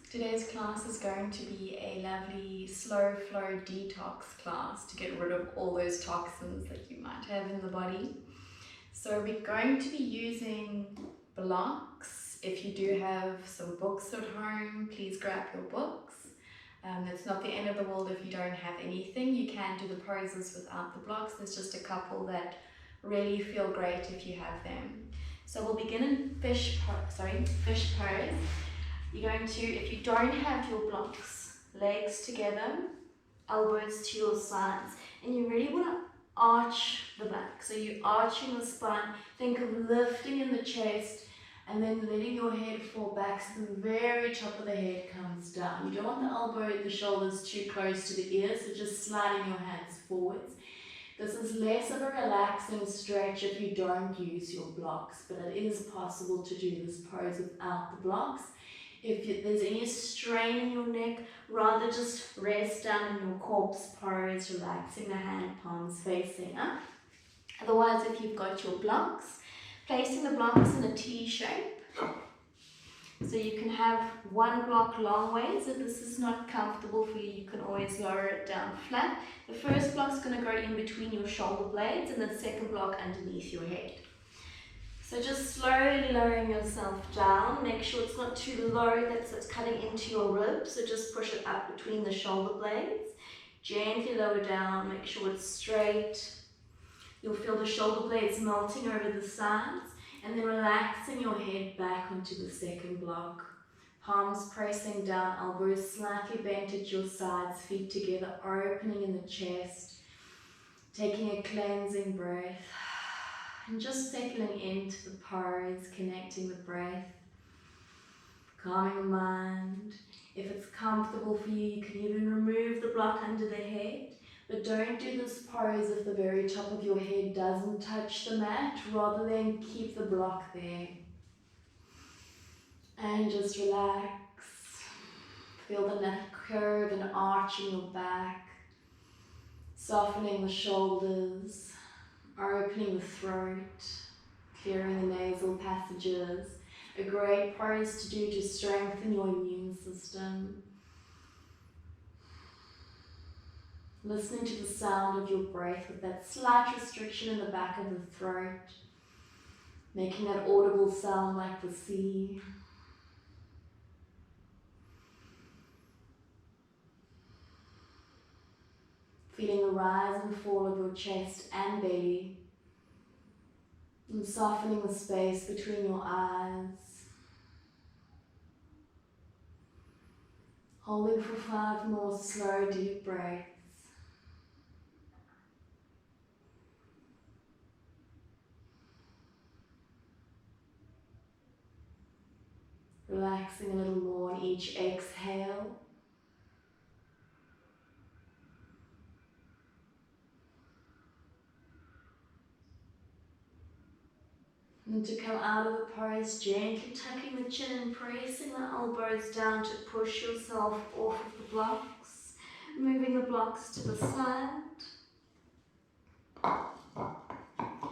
Today's class is going to be a lovely slow flow detox class to get rid of all those toxins that you might have in the body. So we're going to be using blocks. If you do have some books at home, please grab your books. It's not the end of the world if you don't have anything. You can do the poses without the blocks. There's just a couple that really feel great if you have them. So we'll begin in fish pose. You're going to, if you don't have your blocks, legs together, elbows to your sides, and you really want to arch the back. So you're arching the spine, think of lifting in the chest, and then letting your head fall back so the very top of the head comes down. You don't want the elbow, the shoulders too close to the ears, so just sliding your hands forwards. This is less of a relaxing stretch if you don't use your blocks, but it is possible to do this pose without the blocks. If there's any strain in your neck, rather just rest down in your corpse pose, relaxing the hand palms facing up. Otherwise, if you've got your blocks, placing the blocks in a T shape. So you can have one block long ways. If this is not comfortable for you, you can always lower it down flat. The first block is going to go in between your shoulder blades and the second block underneath your head. So just slowly lowering yourself down. Make sure it's not too low that it's cutting into your ribs. So just push it up between the shoulder blades. Gently lower down. Make sure it's straight. You'll feel the shoulder blades melting over the sides. And then relaxing your head back onto the second block. Palms pressing down, elbows slightly bent at your sides, feet together, opening in the chest. Taking a cleansing breath. And just settling into the pose, connecting the breath, calming the mind. If it's comfortable for you, you can even remove the block under the head, but don't do this pose if the very top of your head doesn't touch the mat, rather than keep the block there. And just relax. Feel the neck curve and arch in your back, softening the shoulders. Opening the throat, clearing the nasal passages. A great pose to do to strengthen your immune system. Listening to the sound of your breath with that slight restriction in the back of the throat. Making that audible sound like the sea. Feeling the rise and fall of your chest and belly, and softening the space between your eyes. Holding for 5 more slow, deep breaths. Relaxing a little more on each exhale. And to come out of the pose, gently tucking the chin and pressing the elbows down to push yourself off of the blocks. Moving the blocks to the side.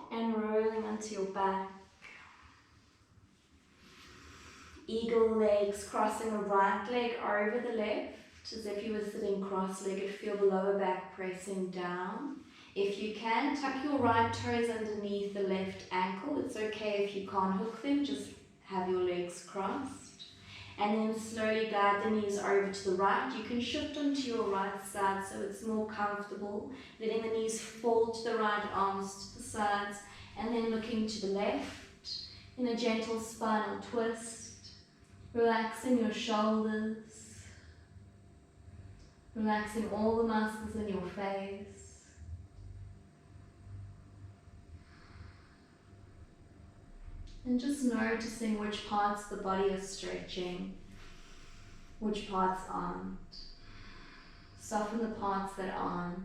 And rolling onto your back. Eagle legs, crossing the right leg over the left, as if you were sitting cross-legged. Feel the lower back pressing down. If you can, tuck your right toes underneath the left ankle. It's okay if you can't hook them, just have your legs crossed. And then slowly guide the knees over to the right. You can shift onto your right side so it's more comfortable. Letting the knees fall to the right, arms to the sides. And then looking to the left in a gentle spinal twist. Relaxing your shoulders. Relaxing all the muscles in your face. And just noticing which parts of the body are stretching, which parts aren't. Soften the parts that aren't.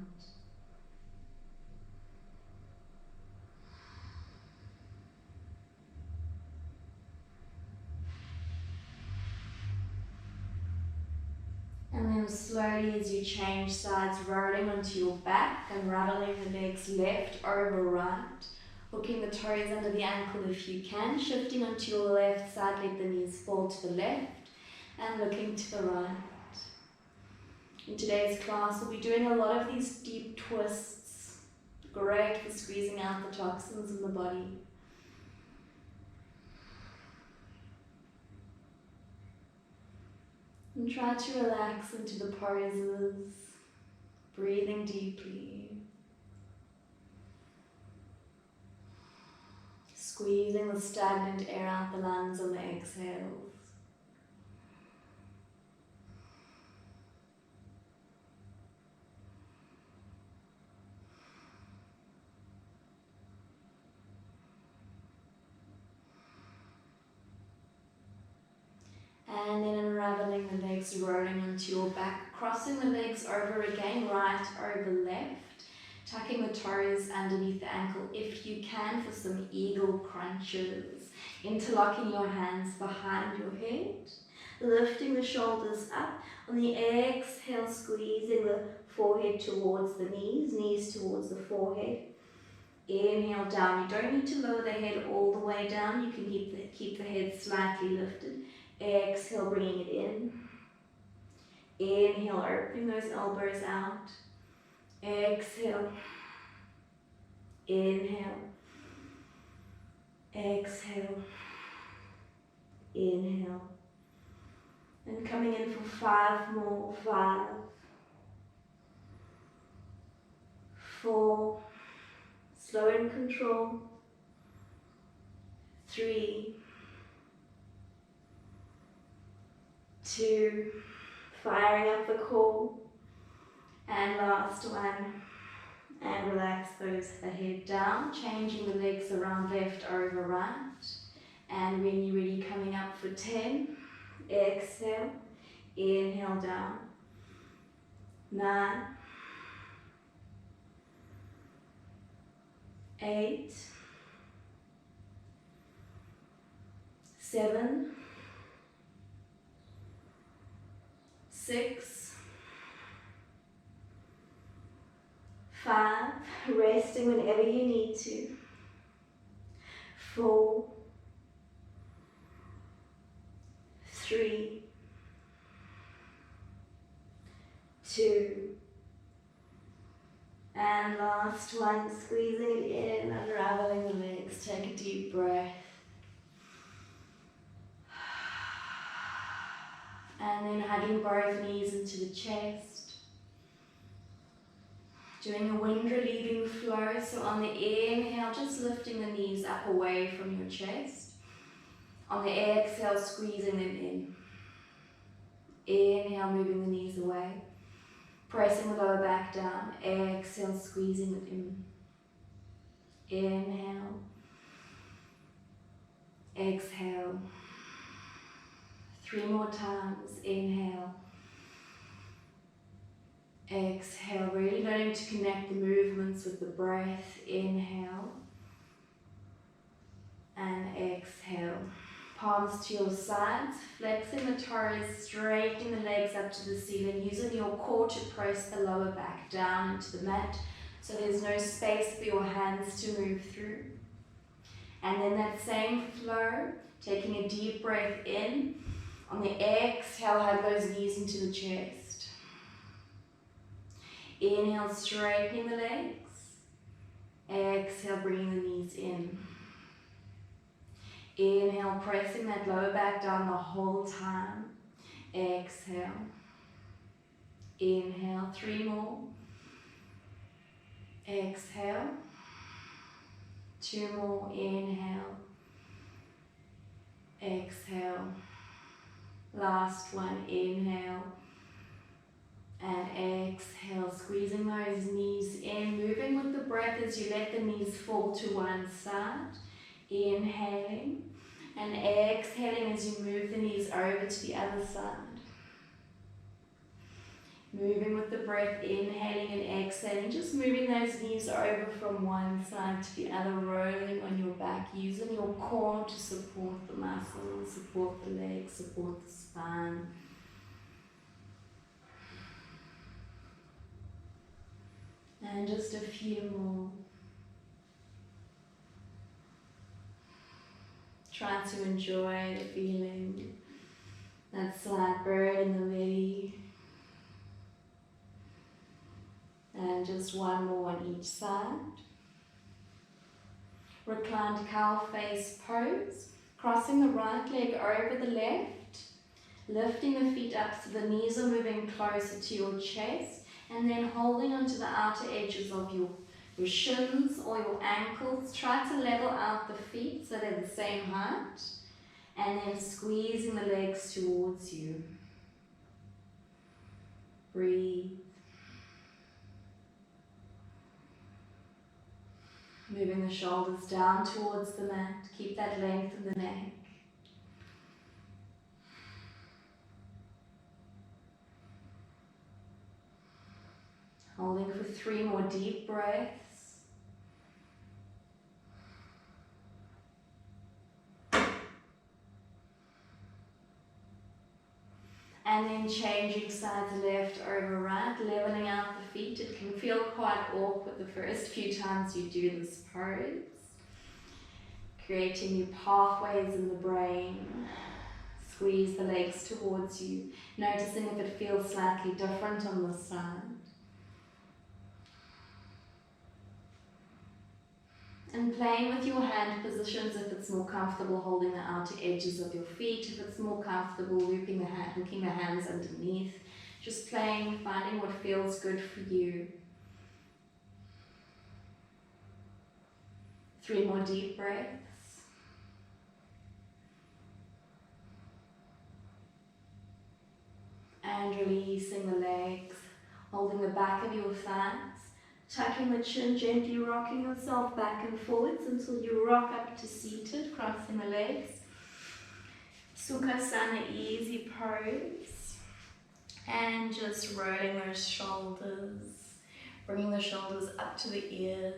And then slowly, as you change sides, rolling onto your back and rattling the legs left over right. Hooking the toes under the ankle if you can, shifting onto your left side, let the knees fall to the left, and looking to the right. In today's class, we'll be doing a lot of these deep twists, great for squeezing out the toxins in the body. And try to relax into the poses, breathing deeply, squeezing the stagnant air out the lungs on the exhales. And then unraveling the legs, rolling onto your back, crossing the legs over again, right over left, tucking the toes underneath the ankle if you can for some eagle crunches, interlocking your hands behind your head, lifting the shoulders up. On the exhale, squeezing the forehead towards the knees, knees towards the forehead. Inhale down. You don't need to lower the head all the way down. You can keep the head slightly lifted. Exhale, bringing it in. Inhale, opening those elbows out. Exhale. Inhale. Exhale. Inhale. And coming in for 5 more. 5. 4. Slow and control. 3. 2, firing up the core, and last one, and relax the head down, changing the legs around left over right, and when you're ready, coming up for 10, exhale, inhale down, 9, 8, 7, 6, 5, resting whenever you need to, 4, 3, 2, and last one, squeezing it in, unraveling the legs. Take a deep breath. And then hugging both knees into the chest. Doing a wind relieving flow. So on the inhale, just lifting the knees up away from your chest. On the exhale, squeezing them in. Inhale, moving the knees away. Pressing the lower back down. Exhale, squeezing it in. Inhale. Exhale. 3 more times. Inhale. Exhale. Really learning to connect the movements with the breath. Inhale. And exhale. Palms to your sides. Flexing the toes. Straightening the legs up to the ceiling. Using your core to press the lower back down into the mat. So there's no space for your hands to move through. And then that same flow. Taking a deep breath in. On the exhale, hug those knees into the chest. Inhale, straightening the legs. Exhale, bringing the knees in. Inhale, pressing that lower back down the whole time. Exhale. Inhale, 3 more. Exhale. 2 more. Inhale. Exhale. Last one, inhale and exhale, squeezing those knees in, moving with the breath as you let the knees fall to one side, inhaling and exhaling as you move the knees over to the other side. Moving with the breath, inhaling and exhaling, just moving those knees over from one side to the other, rolling on your back, using your core to support the muscles, support the legs, support the spine. And just a few more. Try to enjoy the feeling, that slight just one more on each side. Reclined cow face pose. Crossing the right leg over the left. Lifting the feet up so the knees are moving closer to your chest. And then holding onto the outer edges of your shins or your ankles. Try to level out the feet so they're the same height. And then squeezing the legs towards you. Breathe. Moving the shoulders down towards the mat. Keep that length in the neck. Holding for 3 more deep breaths. And then changing sides left over right, leveling out the feet. It can feel quite awkward the first few times you do this pose. Creating new pathways in the brain. Squeeze the legs towards you, noticing if it feels slightly different on this side. And playing with your hand positions if it's more comfortable, holding the outer edges of your feet. If it's more comfortable, hooking the hands underneath. Just playing, finding what feels good for you. 3 more deep breaths. And releasing the legs, holding the back of your thighs. Tucking the chin, gently rocking yourself back and forwards until you rock up to seated, crossing the legs. Sukhasana, easy pose. And just rolling those shoulders, bringing the shoulders up to the ears.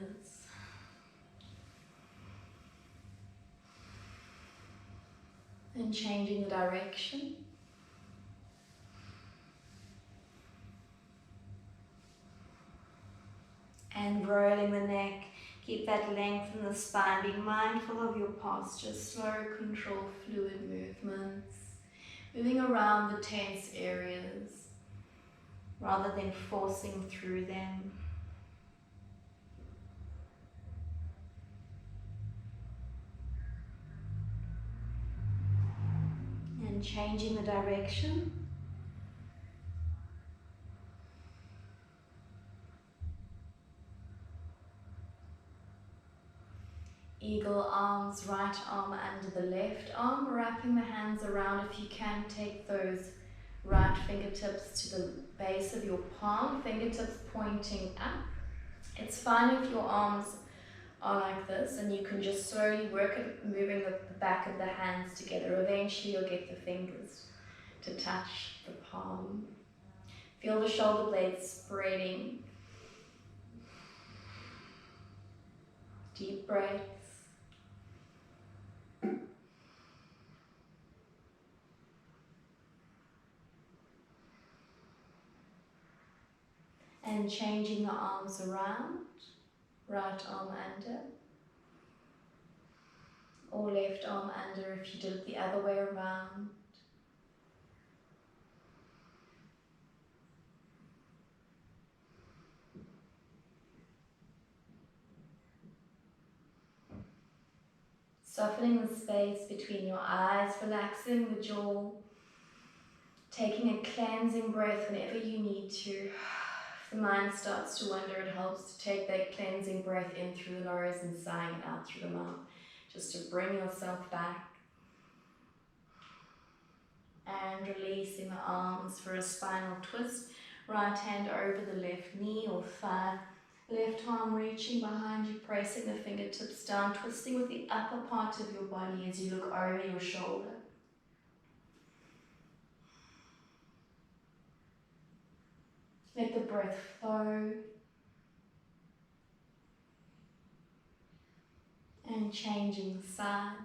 And changing the direction. And rolling the neck, keep that length in the spine, being mindful of your posture, slow, controlled, fluid movements, moving around the tense areas rather than forcing through them. And changing the direction. Eagle arms, right arm under the left arm, wrapping the hands around. If you can, take those right fingertips to the base of your palm, fingertips pointing up. It's fine if your arms are like this, and you can just slowly work at moving the back of the hands together. Eventually you'll get the fingers to touch the palm. Feel the shoulder blades spreading. Deep breaths. And changing the arms around, right arm under, or left arm under if you did it the other way around. Softening the space between your eyes, relaxing the jaw, taking a cleansing breath whenever you need to. If the mind starts to wander, it helps to take that cleansing breath in through the nose and sighing it out through the mouth, just to bring yourself back. And releasing the arms for a spinal twist. Right hand over the left knee or thigh. Left arm reaching behind you, pressing the fingertips down, twisting with the upper part of your body as you look over your shoulder. Let the breath flow. And changing the sides.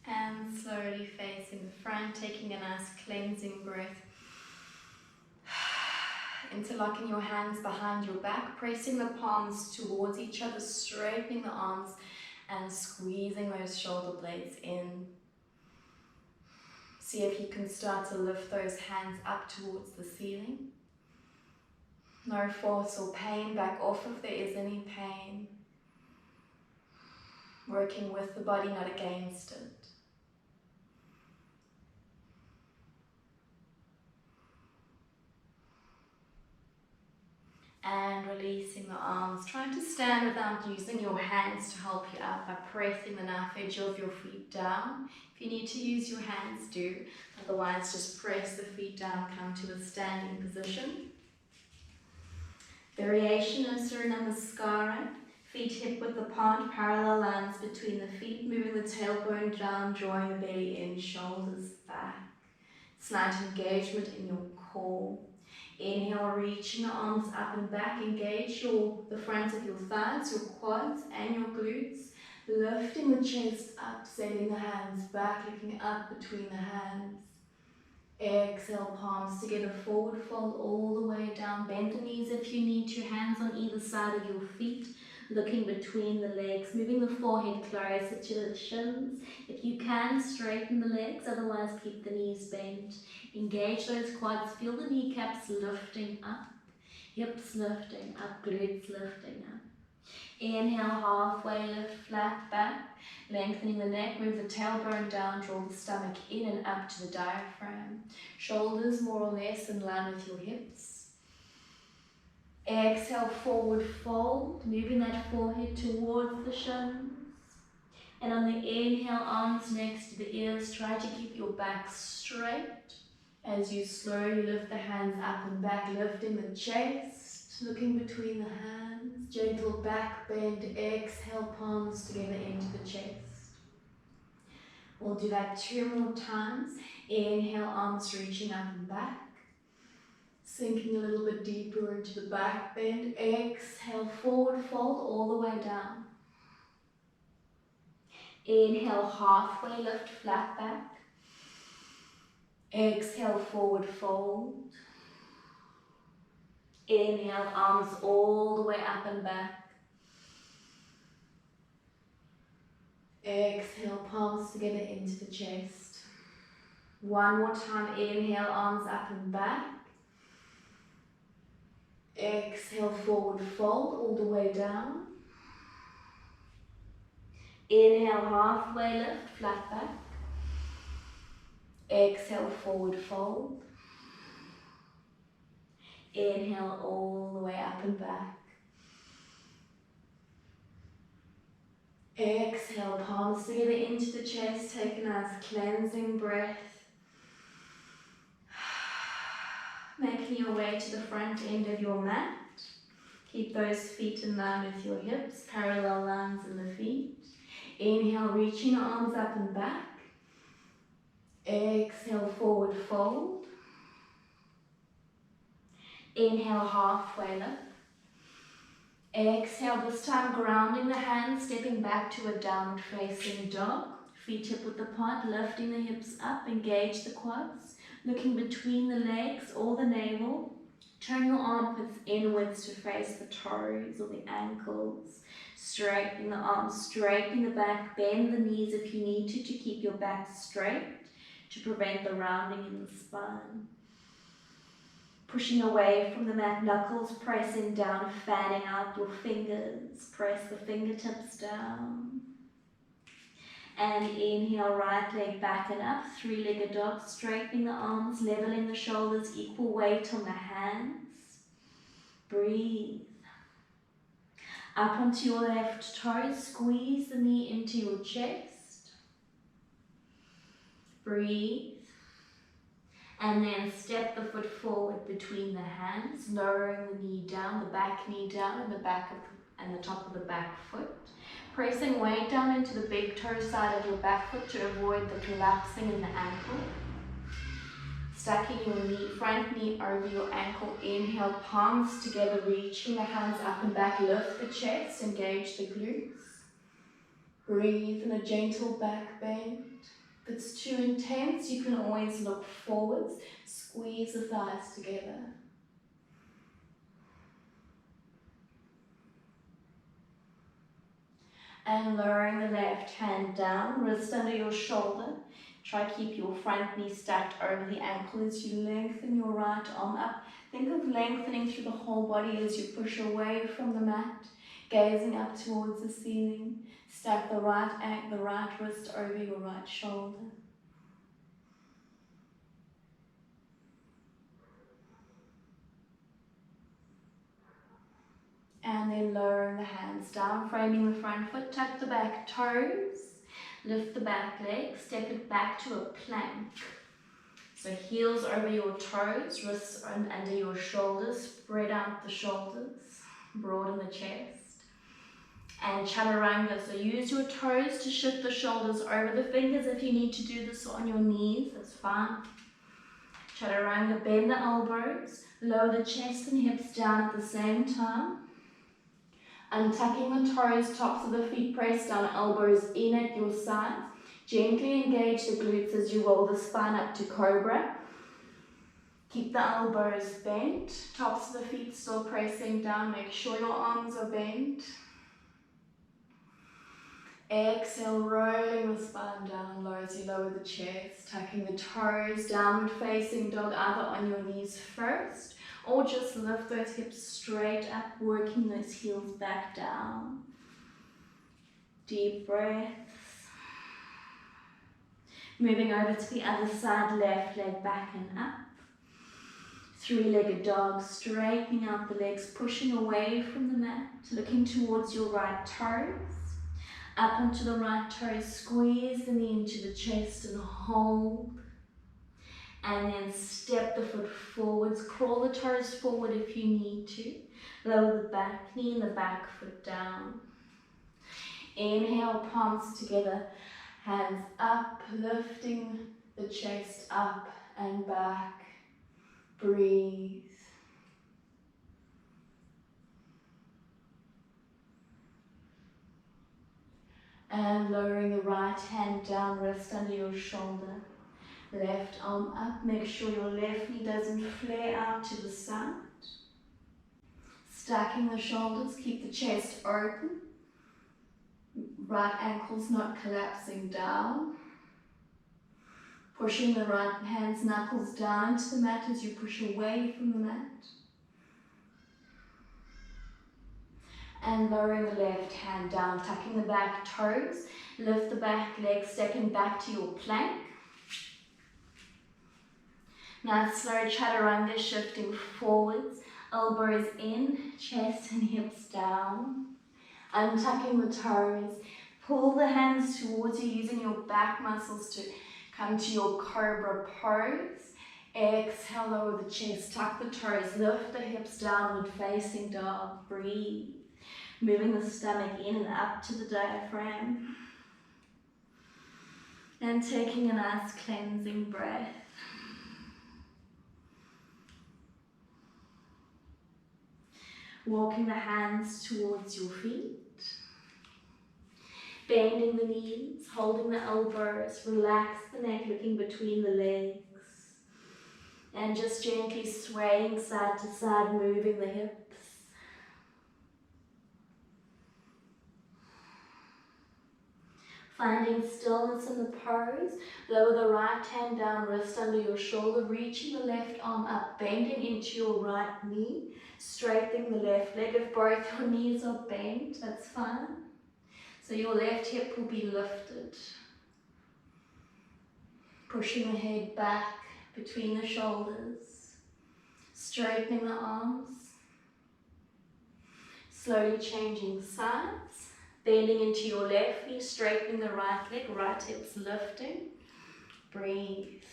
And slowly facing the front, taking a nice cleansing breath. Interlocking your hands behind your back, pressing the palms towards each other, straightening the arms and squeezing those shoulder blades in. See if you can start to lift those hands up towards the ceiling. No force or pain, back off if there is any pain. Working with the body, not against it. And releasing the arms, trying to stand without using your hands to help you up by pressing the knife edge of your feet down. If you need to use your hands, do. Otherwise, just press the feet down, come to a standing position. Variation of Surya Namaskara. Feet hip width apart, parallel lines between the feet, moving the tailbone down, drawing the belly in, shoulders back. Slight engagement in your core. Inhale, reaching the arms up and back, engage the front of your thighs, your quads and your glutes, lifting the chest up, sending the hands back, looking up between the hands. Exhale, palms together, forward fold all the way down, bend the knees if you need to, hands on either side of your feet, looking between the legs, moving the forehead closer to the shins. If you can, straighten the legs, otherwise keep the knees bent. Engage those quads, feel the kneecaps lifting up, hips lifting up, glutes lifting up. Inhale, halfway lift, flat back, lengthening the neck, move the tailbone down, draw the stomach in and up to the diaphragm. Shoulders more or less in line with your hips. Exhale, forward fold, moving that forehead towards the shins. And on the inhale, arms next to the ears, try to keep your back straight. As you slowly lift the hands up and back, lifting the chest, looking between the hands, gentle back bend, exhale, palms together into the chest. We'll do that 2 more times. Inhale, arms reaching up and back. Sinking a little bit deeper into the back bend. Exhale, forward fold all the way down. Inhale, halfway lift, flat back. Exhale, forward fold. Inhale, arms all the way up and back. Exhale, palms together into the chest. 1 more time, inhale, arms up and back. Exhale, forward fold all the way down. Inhale, halfway lift, flat back. Exhale, forward fold. Inhale, all the way up and back. Exhale, palms together into the chest. Take a nice cleansing breath. Making your way to the front end of your mat. Keep those feet in line with your hips, parallel lines in the feet. Inhale, reaching the arms up and back. Exhale, forward fold. Inhale, halfway lift. Exhale, this time grounding the hands, stepping back to a downward facing dog. Feet hip width apart, lifting the hips up, engage the quads. Looking between the legs or the navel. Turn your armpits inwards to face the toes or the ankles. Straightening the arms, straightening the back, bend the knees if you need to keep your back straight, to prevent the rounding in the spine. Pushing away from the mat, knuckles pressing down, fanning out your fingers. Press the fingertips down. And inhale, right leg back and up, 3-legged dog, straightening the arms, leveling the shoulders, equal weight on the hands. Breathe. Up onto your left toe, squeeze the knee into your chest. Breathe. And then step the foot forward between the hands, lowering the knee down, the back knee down, and the top of the back foot. Pressing weight down into the big toe side of your back foot to avoid the collapsing in the ankle. Stacking your front knee over your ankle. Inhale, palms together, reaching the hands up and back. Lift the chest, engage the glutes. Breathe in a gentle back bend. If it's too intense, you can always look forwards. Squeeze the thighs together. And lowering the left hand down, wrist under your shoulder. Try keep your front knee stacked over the ankle as you lengthen your right arm up. Think of lengthening through the whole body as you push away from the mat, gazing up towards the ceiling. Stack the right wrist over your right shoulder. And then lowering the hands down, framing the front foot, tuck the back toes, lift the back leg, step it back to a plank. So heels over your toes, wrists under your shoulders, spread out the shoulders, broaden the chest. And Chaturanga, so use your toes to shift the shoulders over the fingers. If you need to do this on your knees, that's fine. Chaturanga, bend the elbows, lower the chest and hips down at the same time. Untucking the toes, tops of the feet, press down, elbows in at your sides. Gently engage the glutes as you roll the spine up to cobra. Keep the elbows bent, tops of the feet still pressing down. Make sure your arms are bent. Exhale, rolling the spine down low as you lower the chest, tucking the toes, downward facing dog, either on your knees first, or just lift those hips straight up, working those heels back down. Deep breaths. Moving over to the other side, left leg back and up. Three-legged dog, straightening out the legs, pushing away from the mat, looking towards your right toes. Up onto the right toes, squeeze the knee into the chest and hold. And then step the foot forwards, crawl the toes forward if you need to. Lower the back knee and the back foot down. Inhale, palms together, hands up, lifting the chest up and back. Breathe. And lowering the right hand down, wrist under your shoulder. Left arm up, make sure your left knee doesn't flare out to the side. Stacking the shoulders, keep the chest open. Right ankles not collapsing down. Pushing the right hands, knuckles down to the mat as you push away from the mat. And lowering the left hand down, tucking the back toes, lift the back leg, stepping back to your plank. Now slow Chaturanga, shifting forwards, elbows in, chest and hips down. Untucking the toes, pull the hands towards you, using your back muscles to come to your cobra pose. Exhale, lower the chest, tuck the toes, lift the hips, downward facing dog, breathe. Moving the stomach in and up to the diaphragm. And taking a nice cleansing breath. Walking the hands towards your feet. Bending the knees, holding the elbows, relax the neck, looking between the legs. And just gently swaying side to side, moving the hips. Finding stillness in the pose, lower the right hand down, wrist under your shoulder, reaching the left arm up, bending into your right knee, straightening the left leg. If both your knees are bent, that's fine. So your left hip will be lifted. Pushing the head back between the shoulders, straightening the arms, slowly changing sides. Bending into your left knee, straightening the right leg, right hips lifting. Breathe.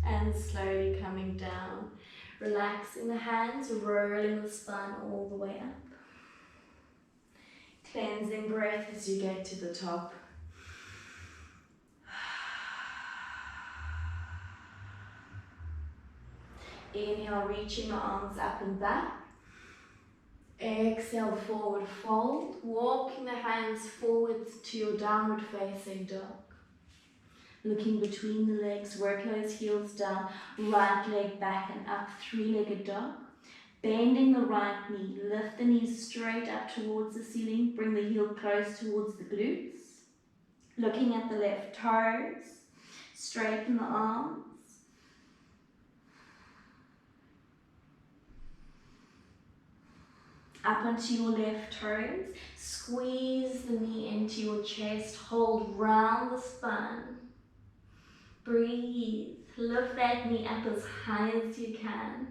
And slowly coming down, relaxing the hands, rolling the spine all the way up. Cleansing breath as you get to the top. Inhale, reaching the arms up and back. Exhale, forward fold. Walking the hands forwards to your downward facing dog. Looking between the legs, work those heels down, right leg back and up, three-legged dog. Bending the right knee, lift the knees straight up towards the ceiling, bring the heel close towards the glutes. Looking at the left toes, straighten the arms. Up onto your left toes, squeeze the knee into your chest, hold round the spine. Breathe, lift that knee up as high as you can.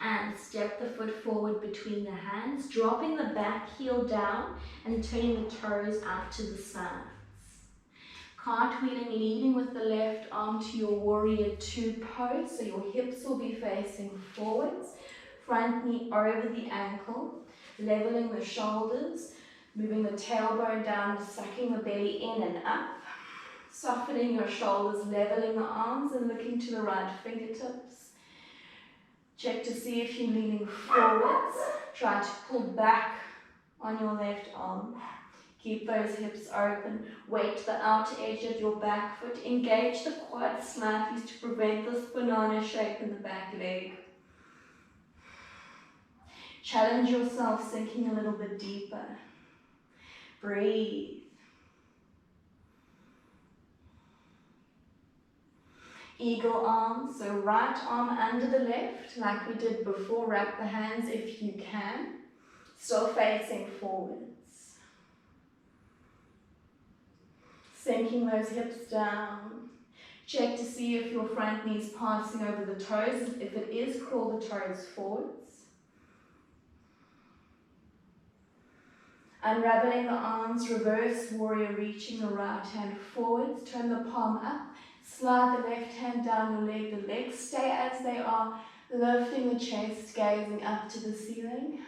And step the foot forward between the hands, dropping the back heel down and turning the toes out to the sides. Cartwheeling, leading with the left arm to your warrior two pose, so your hips will be facing forwards. Front knee over the ankle, leveling the shoulders, moving the tailbone down, sucking the belly in and up. Softening your shoulders, leveling the arms and looking to the right fingertips. Check to see if you're leaning forwards. Try to pull back on your left arm. Keep those hips open. Weight the outer edge of your back foot. Engage the quads slightly to prevent this banana shape in the back leg. Challenge yourself, sinking a little bit deeper. Breathe. Eagle arms, so right arm under the left, like we did before. Wrap the hands if you can. Still facing forwards. Sinking those hips down. Check to see if your front knee is passing over the toes. If it is, crawl the toes forwards. Unraveling the arms, reverse warrior, reaching the right hand forwards. Turn the palm up. Slide the left hand down your leg. The legs stay as they are, lifting the chest, gazing up to the ceiling.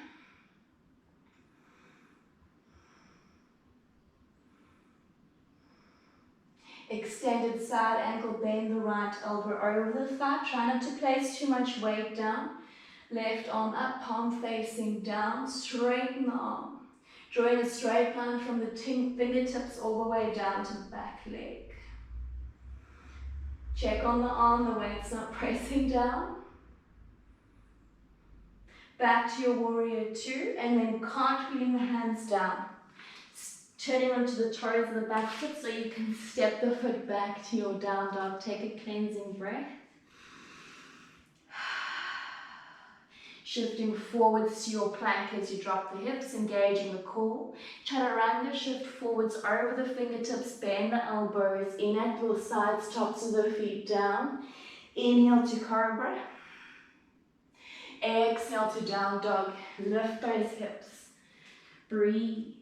Extended side ankle, bend the right elbow over the thigh. Try not to place too much weight down. Left arm up, palm facing down. Straighten the arm. Drawing a straight line from the fingertips all the way down to the back leg. Check on the arm, the weight's not pressing down. Back to your warrior two, and then cartwheeling the hands down. Turning onto the toes of the back foot so you can step the foot back to your down dog. Take a cleansing breath. Shifting forwards to your plank as you drop the hips, engaging the core. Chaturanga, shift forwards over the fingertips, bend the elbows in at your sides, tops of the feet down. Inhale to cobra. Exhale to down dog. Lift those hips. Breathe.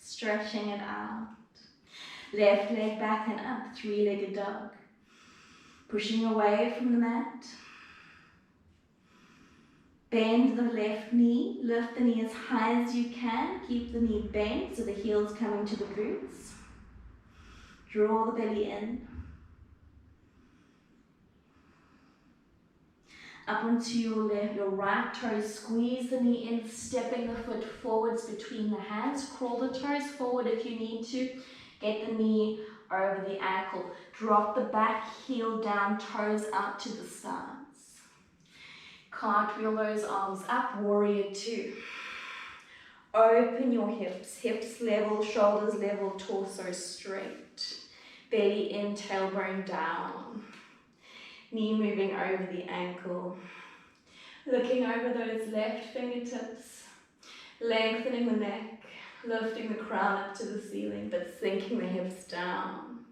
Stretching it out. Left leg back and up, three-legged dog. Pushing away from the mat. Bend the left knee, lift the knee as high as you can. Keep the knee bent so the heel's coming to the glutes. Draw the belly in. Up onto your right toes, squeeze the knee in, stepping the foot forwards between the hands. Crawl the toes forward if you need to. Get the knee over the ankle. Drop the back heel down, toes out to the sides. Cartwheel those arms up, warrior two. Open your hips, hips level, shoulders level, torso straight. Belly in, tailbone down. Knee moving over the ankle. Looking over those left fingertips. Lengthening the neck, lifting the crown up to the ceiling, but sinking the hips down.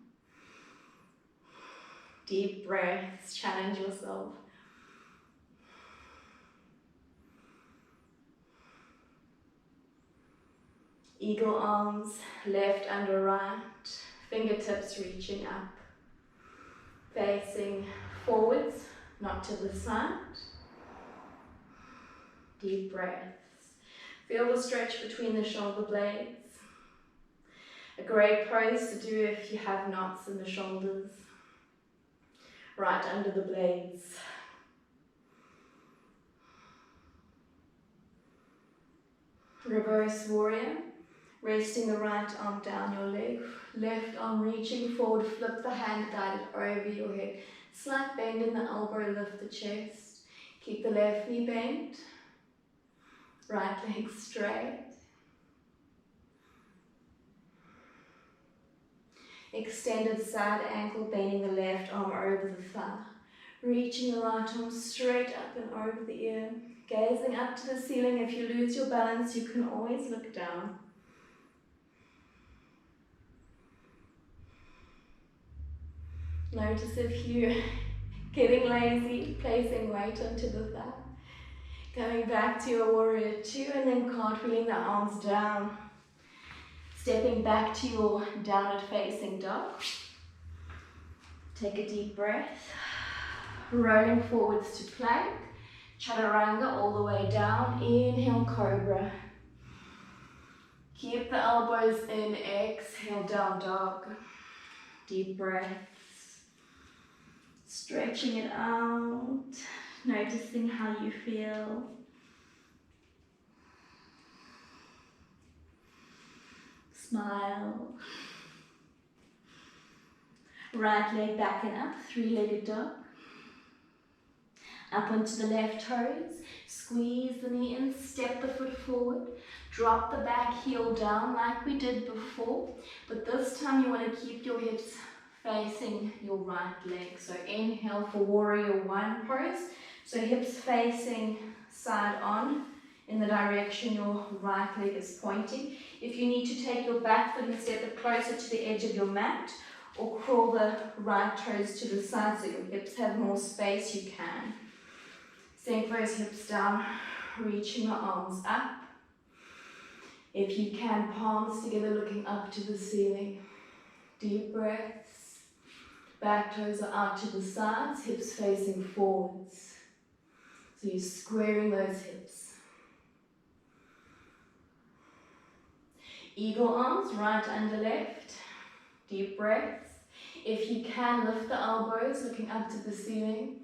Deep breaths, challenge yourself. Eagle arms, left under right, fingertips reaching up. Facing forwards, not to the side. Deep breaths. Feel the stretch between the shoulder blades. A great pose to do if you have knots in the shoulders. Right under the blades. Reverse warrior. Resting the right arm down your leg, left arm reaching forward, flip the hand guided over your head. Slight bend in the elbow, lift the chest. Keep the left knee bent, right leg straight. Extended side ankle, bending the left arm over the thigh. Reaching the right arm straight up and over the ear. Gazing up to the ceiling. If you lose your balance, you can always look down. Notice if you're getting lazy, placing weight onto the thigh. Going back to your warrior two and then cartwheeling the arms down. Stepping back to your downward facing dog. Take a deep breath. Rolling forwards to plank. Chaturanga all the way down. Inhale, cobra. Keep the elbows in. Exhale, down dog. Deep breaths. Stretching it out. Noticing how you feel. Smile. Right leg back and up, three-legged dog. Up onto the left toes, squeeze the knee in, step the foot forward, drop the back heel down like we did before, but this time you want to keep your hips facing your right leg. So inhale for warrior one pose, so hips facing side on in the direction your right leg is pointing. If you need to take your back foot and step it closer to the edge of your mat, or crawl the right toes to the side so your hips have more space, you can. Sink those hips down, reaching the arms up. If you can, palms together looking up to the ceiling. Deep breaths. Back toes are out to the sides, hips facing forwards. So you're squaring those hips. Eagle arms, right under left. Deep breaths. If you can, lift the elbows, looking up to the ceiling.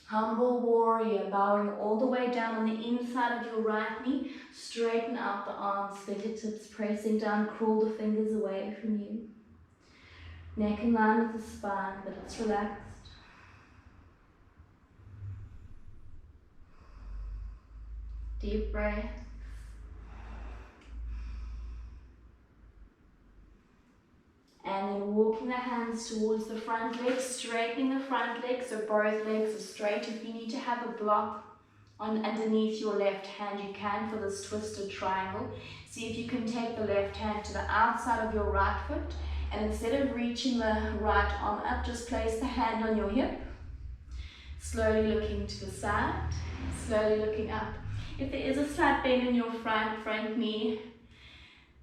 Humble warrior, bowing all the way down on the inside of your right knee. Straighten out the arms, fingertips pressing down, crawl the fingers away from you. Neck in line with the spine, but it's relaxed. Deep breath. And then walking the hands towards the front leg, straightening the front leg so both legs are straight. If you need to have a block on underneath your left hand, you can for this twisted triangle. See if you can take the left hand to the outside of your right foot, and instead of reaching the right arm up, just place the hand on your hip. Slowly looking to the side, slowly looking up. If there is a slight bend in your front knee,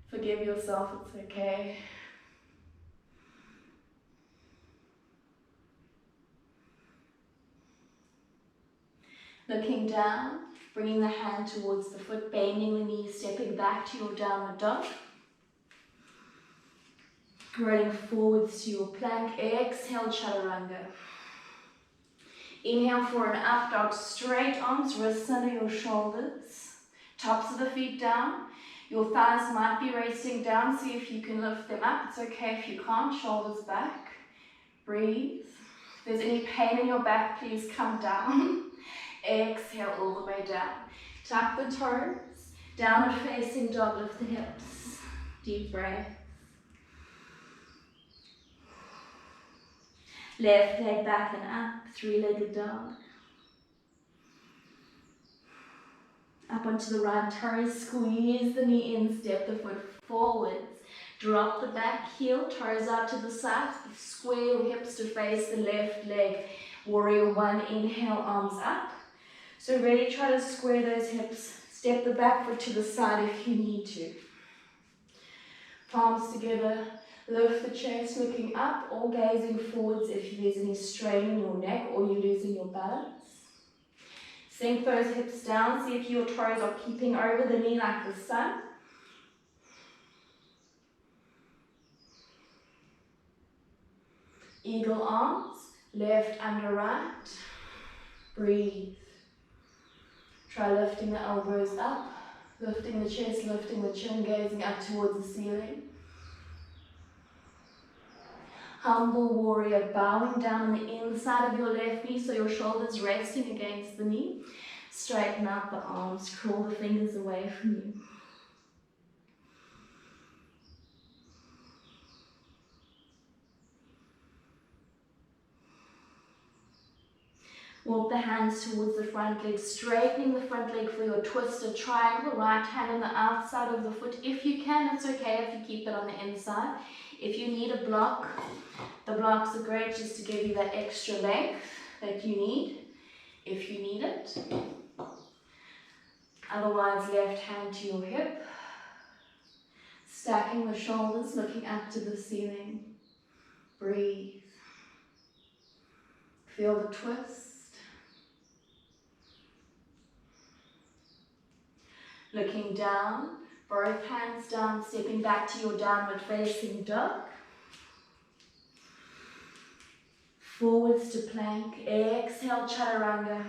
forgive yourself, it's okay. Looking down, bringing the hand towards the foot, bending the knee, stepping back to your downward dog. Rolling forwards to your plank. Exhale, Chaturanga. Inhale for an up dog, straight arms, wrists under your shoulders. Tops of the feet down. Your thighs might be resting down. See if you can lift them up. It's okay if you can't. Shoulders back. Breathe. If there's any pain in your back, please come down. Exhale all the way down. Tuck the toes. Downward facing dog, lift the hips. Deep breath. Left leg back and up, three-legged dog. Up onto the right toes, squeeze the knee in, step the foot forwards. Drop the back heel, toes out to the side, square your hips to face the left leg. Warrior one, inhale, arms up. So really try to square those hips, step the back foot to the side if you need to. Palms together, lift the chest looking up or gazing forwards if there's any strain in your neck or you're losing your balance. Sink those hips down, see if your toes are keeping over the knee like the sun. Eagle arms, left under right. Breathe. Try lifting the elbows up. Lifting the chest, lifting the chin, gazing up towards the ceiling. Humble warrior, bowing down on the inside of your left knee so your shoulders resting against the knee. Straighten out the arms, crawl the fingers away from you. Walk the hands towards the front leg, straightening the front leg for your twisted triangle. Right hand on the outside of the foot. If you can, it's okay if you keep it on the inside. If you need a block, the blocks are great just to give you that extra length that you need, if you need it. Otherwise, left hand to your hip. Stacking the shoulders, looking up to the ceiling. Breathe. Feel the twist. Looking down, both hands down, stepping back to your downward facing dog. Forwards to plank, exhale Chaturanga.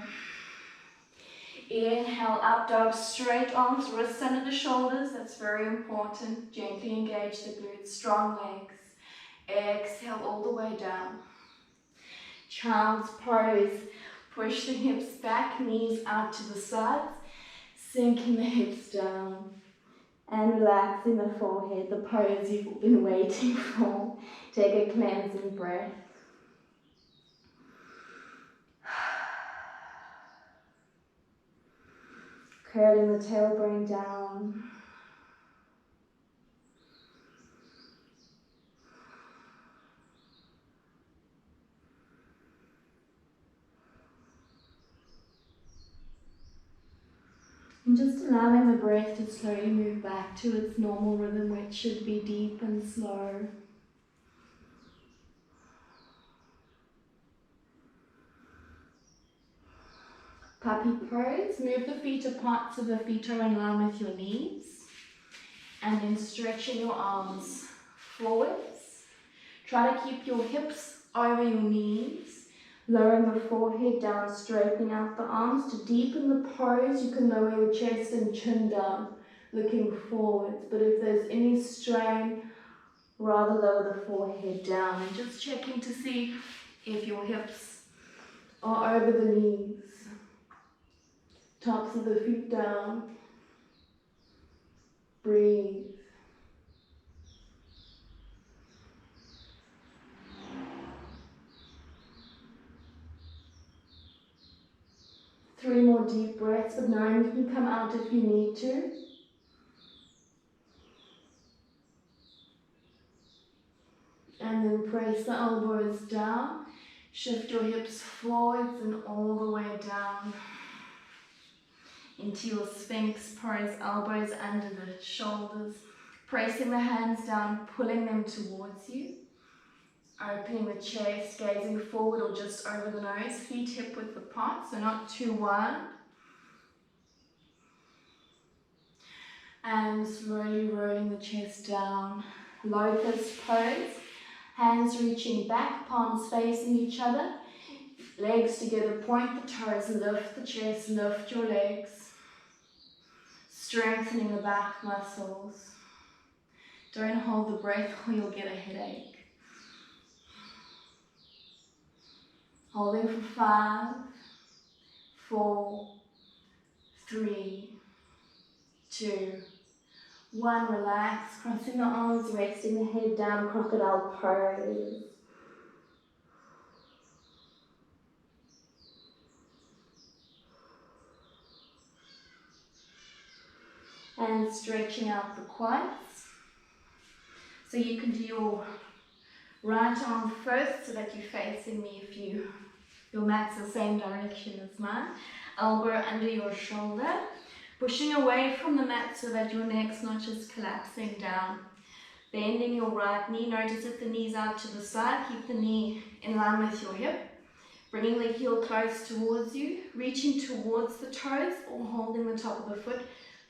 Inhale, up dog, straight arms, wrists under the shoulders, that's very important. Gently engage the glutes, strong legs. Exhale all the way down. Child's pose, push the hips back, knees out to the sides. Sinking the hips down and relaxing the forehead, the pose you've been waiting for. Take a cleansing breath. Curling the tailbone down. And just allowing the breath to slowly move back to its normal rhythm, which should be deep and slow. Puppy pose, move the feet apart so the feet are in line with your knees. And then stretching your arms forwards. Try to keep your hips over your knees. Lowering the forehead down, straightening out the arms. To deepen the pose, you can lower your chest and chin down, looking forwards. But if there's any strain, rather lower the forehead down. And just checking to see if your hips are over the knees. Tops of the feet down. Breathe. Three more deep breaths, but knowing you can come out if you need to. And then press the elbows down. Shift your hips forwards and all the way down into your Sphinx pose, elbows under the shoulders. Pressing the hands down, pulling them towards you. Opening the chest, gazing forward or just over the nose, feet hip width apart, so not too wide. And slowly rolling the chest down. Locust pose, hands reaching back, palms facing each other. Legs together, point the toes, lift the chest, lift your legs. Strengthening the back muscles. Don't hold the breath or you'll get a headache. Holding for 5, 4, 3, 2, 1. Relax, crossing the arms, resting the head down, crocodile pose. And stretching out the quads. So you can do your right arm first so that you're facing me if your mat's the same direction as mine. Elbow under your shoulder. Pushing away from the mat so that your neck's not just collapsing down. Bending your right knee. Notice if the knee's out to the side. Keep the knee in line with your hip. Bringing the heel close towards you. Reaching towards the toes or holding the top of the foot.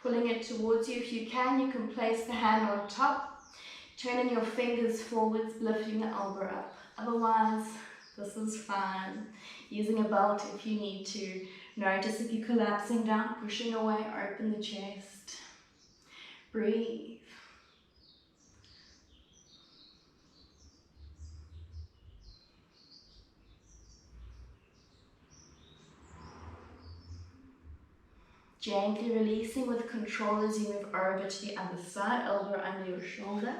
Pulling it towards you. If you can place the hand on top. Turning your fingers forwards, lifting the elbow up. Otherwise, this is fine. Using a belt if you need to. Notice if you're collapsing down, pushing away, open the chest. Breathe. Gently releasing with control as you move over to the other side, elbow under your shoulder.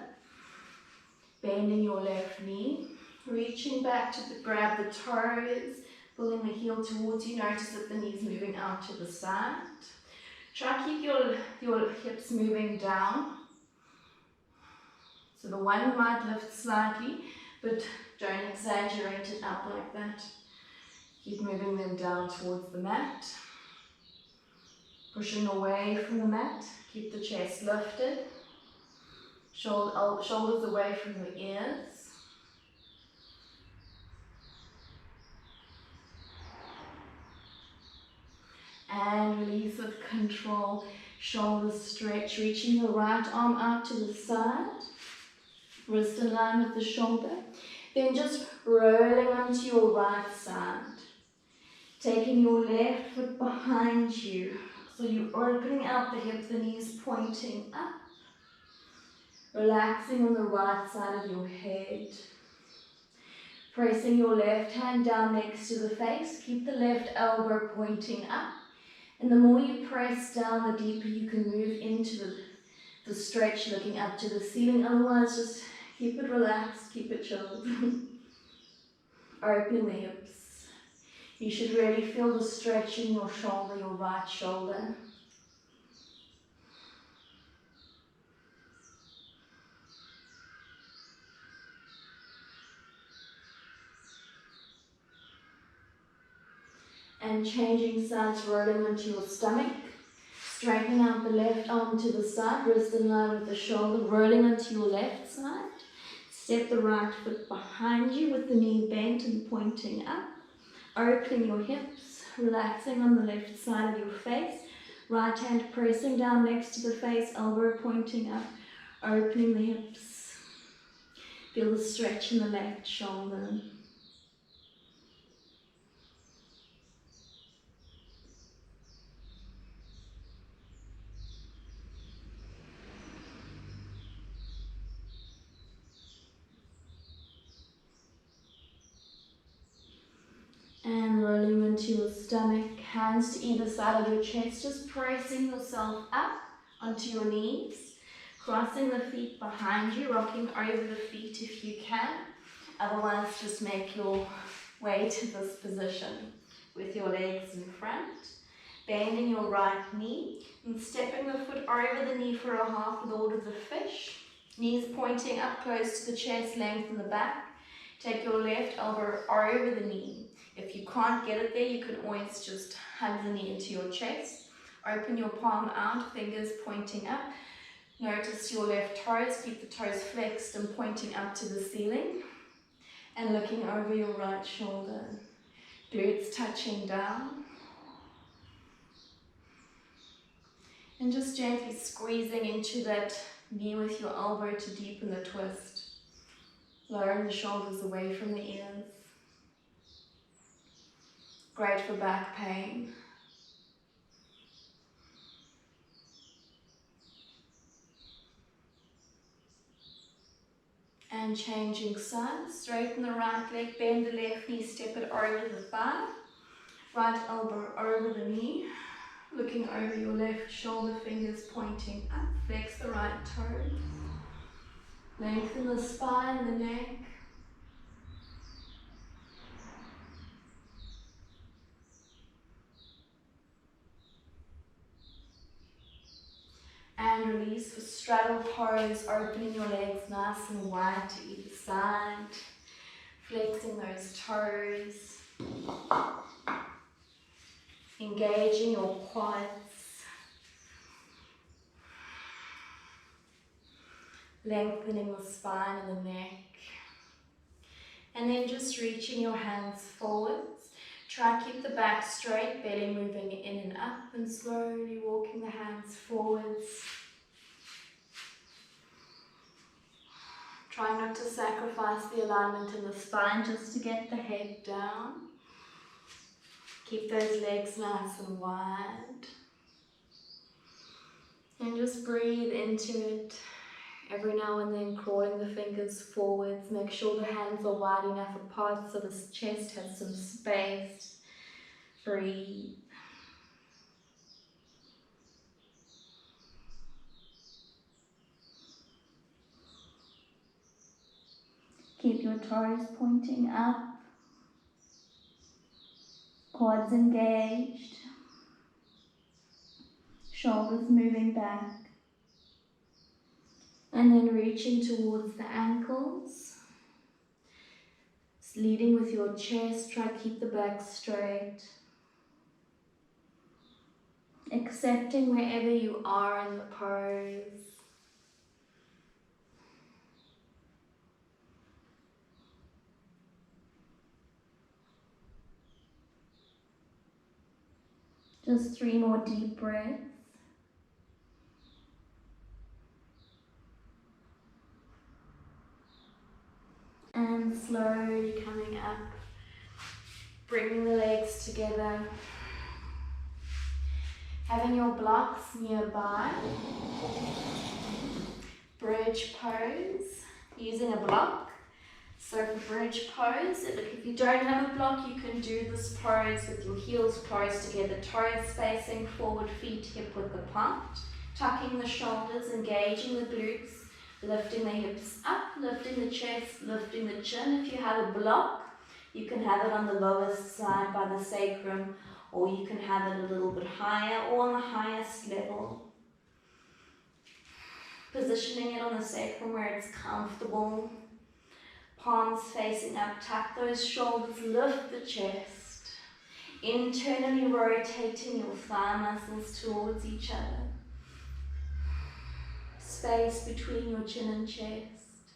Bending your left knee, reaching back to grab the toes, pulling the heel towards you. Notice that the knee's moving out to the side. Try to keep your hips moving down. So the one might lift slightly, but don't exaggerate it up like that. Keep moving them down towards the mat. Pushing away from the mat, keep the chest lifted. Shoulders away from your ears. And release with control. Shoulders stretch, reaching your right arm out to the side. Wrist in line with the shoulder. Then just rolling onto your right side. Taking your left foot behind you. So you're opening out the hips, the knees pointing up. Relaxing on the right side of your head. Pressing your left hand down next to the face. Keep the left elbow pointing up. And the more you press down, the deeper you can move into the stretch, looking up to the ceiling. Otherwise, just keep it relaxed, keep it chilled. Open the hips. You should really feel the stretch in your shoulder, your right shoulder. And changing sides, rolling onto your stomach. Straightening out the left arm to the side, wrist in line with the shoulder, rolling onto your left side. Step the right foot behind you with the knee bent and pointing up. Opening your hips, relaxing on the left side of your face. Right hand pressing down next to the face, elbow pointing up. Opening the hips. Feel the stretch in the left shoulder. And rolling into your stomach, hands to either side of your chest, just pressing yourself up onto your knees, crossing the feet behind you, rocking over the feet if you can. Otherwise, just make your way to this position with your legs in front, bending your right knee and stepping the foot over the knee for a half lord of the fish. Knees pointing up close to the chest, lengthen the back. Take your left elbow over the knee. If you can't get it there, you can always just hug the knee into your chest. Open your palm out, fingers pointing up. Notice your left toes, keep the toes flexed and pointing up to the ceiling. And looking over your right shoulder. Glutes touching down. And just gently squeezing into that knee with your elbow to deepen the twist. Lowering the shoulders away from the ears. Great for back pain. And changing sides. Straighten the right leg, bend the left knee, step it over the thigh. Right elbow over the knee. Looking over your left shoulder, fingers pointing up. Flex the right toes. Lengthen the spine and the neck. And release for straddle pose, opening your legs nice and wide to either side. Flexing those toes. Engaging your quads. Lengthening the spine and the neck. And then just reaching your hands forwards. Try to keep the back straight, belly moving in and up, and slowly walking the hands forwards. Try not to sacrifice the alignment in the spine, just to get the head down. Keep those legs nice and wide. And just breathe into it. Every now and then crawling the fingers forwards. Make sure the hands are wide enough apart so the chest has some space. Breathe. Keep your toes pointing up. Quads engaged. Shoulders moving back. And then reaching towards the ankles. Leading with your chest, try to keep the back straight. Accepting wherever you are in the pose. Just 3 more deep breaths. And slowly coming up, bringing the legs together. Having your blocks nearby. Bridge pose, using a block. So for bridge pose, if you don't have a block, you can do this pose with your heels close together, toes facing forward, feet hip width apart. Tucking the shoulders, engaging the glutes, lifting the hips up, lifting the chest, lifting the chin. If you have a block, you can have it on the lowest side by the sacrum, or you can have it a little bit higher or on the highest level. Positioning it on the sacrum where it's comfortable. Palms facing up, tuck those shoulders, lift the chest. Internally rotating your thigh muscles towards each other. Space between your chin and chest.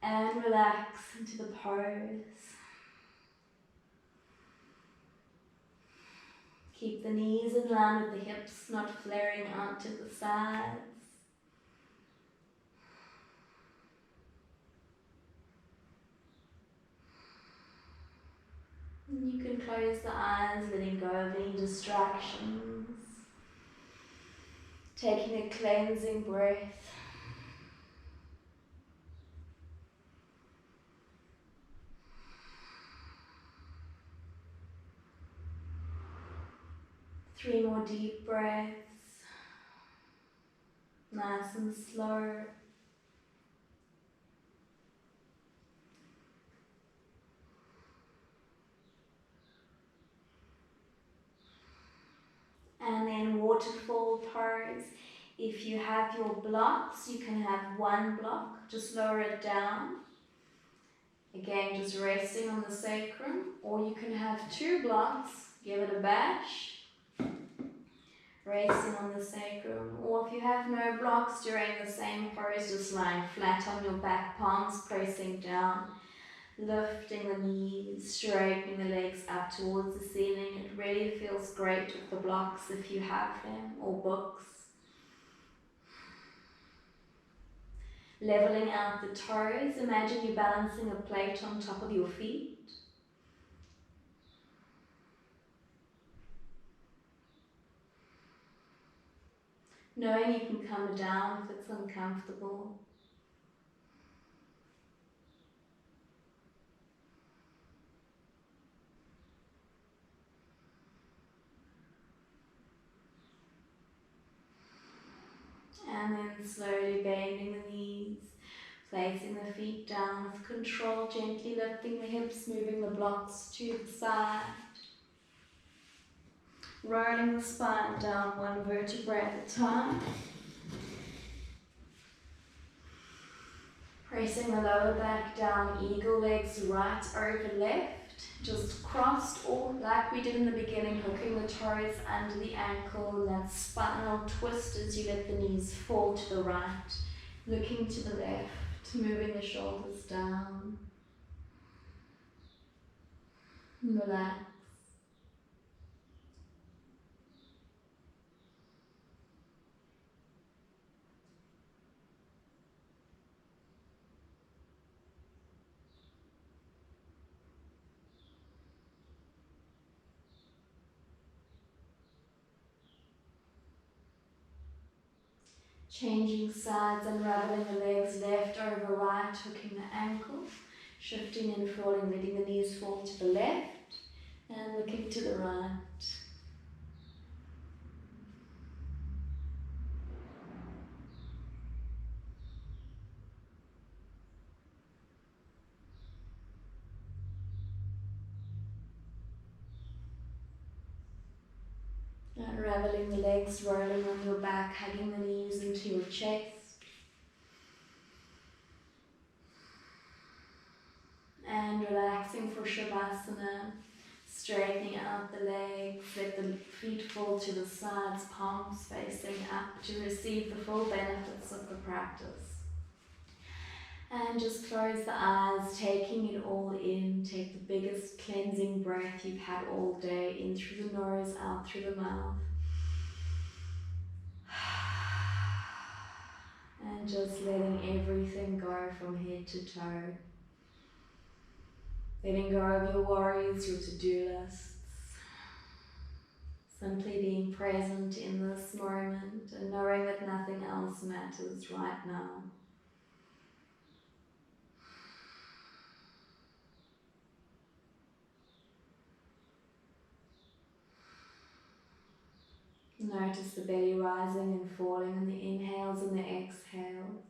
And relax into the pose. Keep the knees in line with the hips, not flaring out to the sides. And you can close the eyes, letting go of any distractions. Taking a cleansing breath. Three more deep breaths. Nice and slow. And then waterfall pose. If you have your blocks, you can have one block, just lower it down. Again, just resting on the sacrum, or you can have 2 blocks, give it a bash. Resting on the sacrum, or if you have no blocks during the same pose, just lying flat on your back, palms pressing down, lifting the knees, straightening the legs up towards the ceiling. It really feels great with the blocks if you have them, or books. Leveling out the toes, imagine you balancing a plate on top of your feet. Knowing you can come down if it's uncomfortable. And then slowly bending the knees, placing the feet down with control, gently lifting the hips, moving the blocks to the side. Rolling the spine down 1 vertebra at a time. Pressing the lower back down, eagle legs right over left. Just crossed, or like we did in the beginning, hooking the toes under the ankle, and that spinal twist as you let the knees fall to the right. Looking to the left, moving the shoulders down. Relax. Changing sides, unraveling the legs, left over right, hooking the ankle, shifting and falling, letting the knees fall to the left and looking to the right. Unraveling the legs, rolling on your back, hugging the knees into your chest. And relaxing for Shavasana, straightening out the legs, let the feet fall to the sides, palms facing up to receive the full benefits of the practice. And just close the eyes, taking it all in. Take the biggest cleansing breath you've had all day, in through the nose, out through the mouth. And just letting everything go from head to toe. Letting go of your worries, your to-do lists. Simply being present in this moment and knowing that nothing else matters right now. Notice the belly rising and falling in the inhales and the exhales.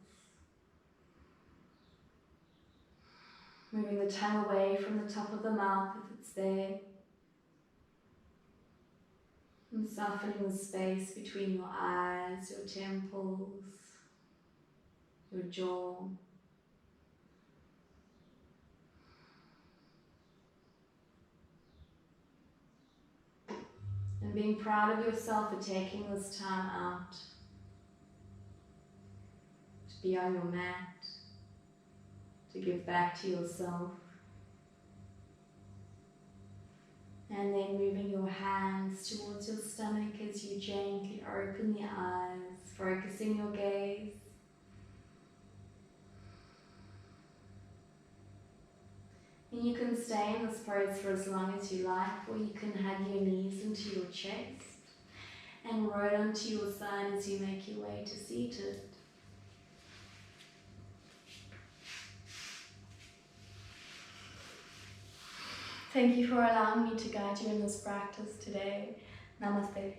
Moving the tongue away from the top of the mouth if it's there. And softening the space between your eyes, your temples, your jaw. And being proud of yourself for taking this time out to be on your mat, to give back to yourself. And then moving your hands towards your stomach as you gently open the eyes, focusing your gaze. And you can stay in this pose for as long as you like, or you can hug your knees into your chest and roll onto your side as you make your way to seated. Thank you for allowing me to guide you in this practice today. Namaste.